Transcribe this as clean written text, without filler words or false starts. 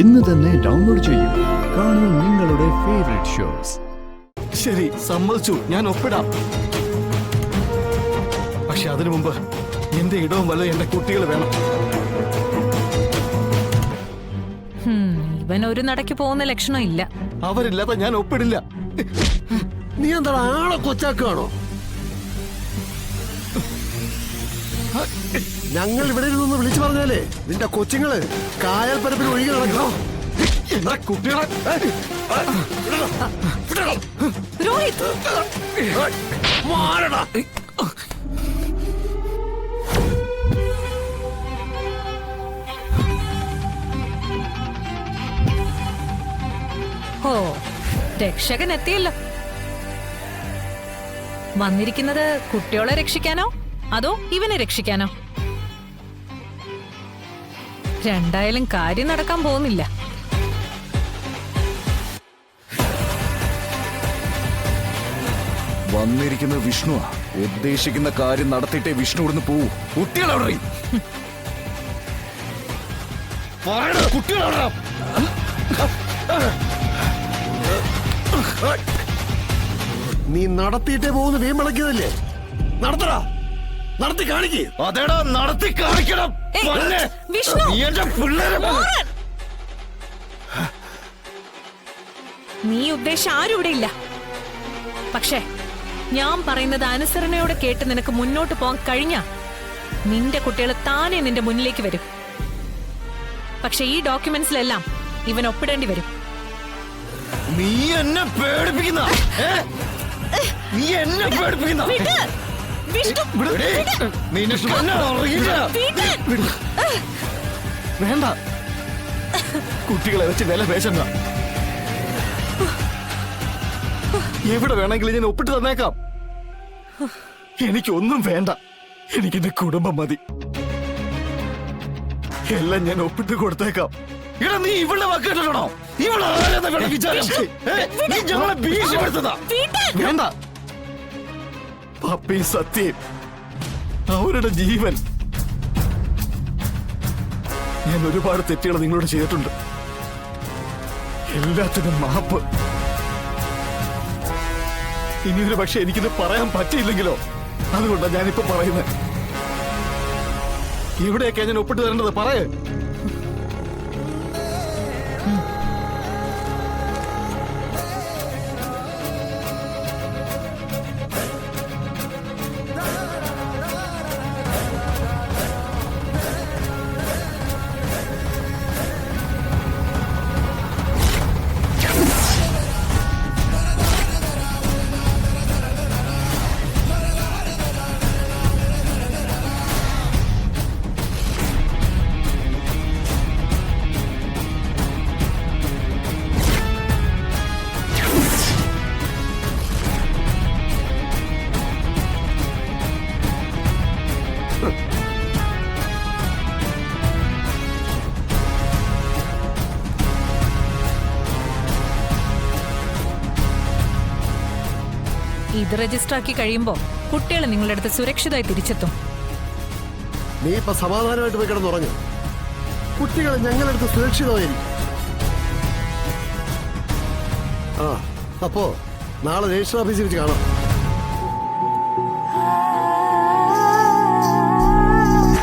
ഇന്ന് തന്നെ ഡൗൺലോഡ് ചെയ്യൂ. കാണൂ നിങ്ങളുടെ ഫേവറേറ്റ് ഷോസ്. ശരി, സമ്മതിച്ചു, ഞാൻ ഒപ്പിടാം. പക്ഷെ അതിനു മുമ്പ് എന്റെ ഇടവും വല്ല എന്റെ കുട്ടികൾ വേണം. ഇവൻ ഒരു നടക്ക് പോകുന്ന ലക്ഷണം ഇല്ല. അവരില്ലാത്ത ഞാൻ ഒപ്പിടില്ല. നീ എന്താ ആളെ കൊച്ചാക്കുകയാണോ? ഞങ്ങൾ ഇവിടെ ഇരുന്ന് വിളിച്ചു പറഞ്ഞാലേ നിന്റെ കൊച്ചുങ്ങള് കായൽ പരപ്പിൽ ഒഴുകി നടക്കണോ? കുട്ടികളെ രോഹിത്, ഓ, രക്ഷകൻ എത്തിയല്ലോ. വന്നിരിക്കുന്നത് കുട്ടികളെ രക്ഷിക്കാനോ അതോ ഇവനെ രക്ഷിക്കാനോ? രണ്ടായാലും കാര്യം നടക്കാൻ പോകുന്നില്ല. വന്നിരിക്കുന്നത് വിഷ്ണുവാ. ഉദ്ദേശിക്കുന്ന കാര്യം നടത്തിയിട്ടേ വിഷ്ണു ഇവിടുന്ന് പോവൂ. കുട്ടികളവിടെ കുട്ടികളവിടെ നീ നടത്തിയിട്ടേ പോകുന്ന വീമ്പളക്കിയതല്ലേ? നടത്തടാ, നടത്തി കാണിക്ക്. അതേടാ, നടത്തി കാണിക്കണം. വിഷ്ണു, നീ ഉദ്ദേശിച്ച ആരും ഇവിടെ ഇല്ല. പക്ഷേ ഞാൻ പറയുന്നത് അനുസരണയോടെ കേട്ട് നിനക്ക് മുന്നോട്ട് പോകാൻ കഴിഞ്ഞ നിന്റെ കുട്ടികൾ താനെ നിന്റെ മുന്നിലേക്ക് വരും. പക്ഷെ ഈ ഡോക്യുമെന്റ്സിലെല്ലാം ഇവൻ ഒപ്പിടേണ്ടി വരും. നീ എന്നെ പേടിപ്പിക്കുന്ന നീ എന്നെ പേടിപ്പിക്കുന്ന വേണ്ട, കുട്ടികളെ വെച്ച് വില പേശണ്ട. എവിടെ വേണമെങ്കിലും ഞാൻ ഒപ്പിട്ട് തന്നേക്കാം. എനിക്കൊന്നും വേണ്ട, എനിക്കെന്റെ കുടുംബം മതി. എല്ലാം ഞാൻ ഒപ്പിട്ട് കൊടുത്തേക്കാം. എടാ, നീ ഇവിടെ വാക്കിട്ടോ? ഇവിടെ നീ ഞങ്ങളെ ഭീഷണിപ്പെടുത്തതാ. വേണ്ട, പപ്പി സത്യം, അവരുടെ ജീവൻ. ഞാൻ ഒരുപാട് തെറ്റുകൾ നിങ്ങളോട് ചെയ്തിട്ടുണ്ട്. എല്ലാത്തിനും മാപ്പ്. ഇനിയൊരു പക്ഷെ എനിക്കിത് പറയാൻ പറ്റിയില്ലെങ്കിലോ, അതുകൊണ്ടാണ് ഞാനിപ്പോ പറയുന്നത്. ഇവിടെയൊക്കെ ഞാൻ ഒപ്പിട്ട് തരേണ്ടത് പറയേ. ഇത് രജിസ്റ്റർ ആക്കി കഴിയുമ്പോ കുട്ടികൾ നിങ്ങളുടെ അടുത്ത് സുരക്ഷിതമായി തിരിച്ചെത്തും. നീ ഇപ്പൊ സമാധാനമായിട്ട് പോയി കിടന്നുറങ്ങു. കുട്ടികൾ ഞങ്ങളടുത്ത് സുരക്ഷിതമായിരിക്കും. അപ്പോ നാളെ രജിസ്റ്റർ ഓഫീസിൽ വെച്ച് കാണാം.